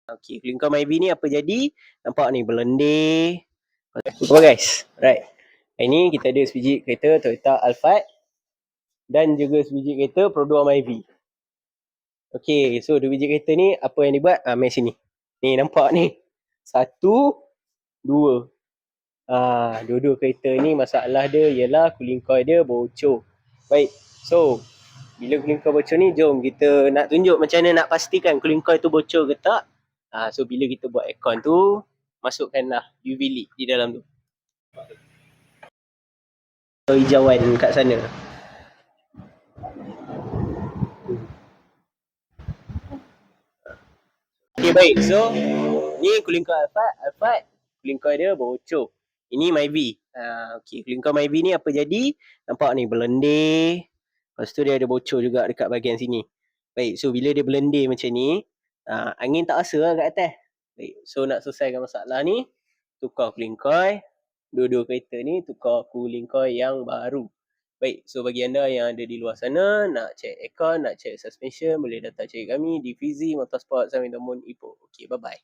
Okay, cooling coil Myvi ni apa jadi? Nampak ni berlendir. Okay guys, right. Hari ni kita ada sebiji kereta Toyota Alphard dan juga sebiji kereta produk Myvi. Okay, so dua biji kereta ni apa yang dibuat? Main sini. Ni nampak ni. Satu, dua. Dua-dua kereta ni masalah dia ialah cooling coil dia bocor. Baik, so bila cooling coil bocor ni, jom kita nak tunjuk macam mana nak pastikan cooling coil tu bocor ke tak. So bila kita buat aircon tu, masukkanlah UV lead di dalam tu. Hijauan kat sana. Okay, baik. So, ni cooling coil Alphard. Cooling coil dia bocor. Ini Myvi. Okay, cooling coil Myvi ni apa jadi? Nampak ni berlendir. Lepas tu dia ada bocor juga dekat bahagian sini. Baik, so bila dia berlendir macam ni, angin tak rasa lah kat atas. Baik, so nak selesaikan masalah ni, tukar cooling coil. Dua-dua kereta ni tukar cooling coil yang baru. Baik, so bagi anda yang ada di luar sana, nak check aircon, nak check suspension, boleh datang cari kami di Fizi Motorsport Saminamon Ipoh. Okay, bye-bye.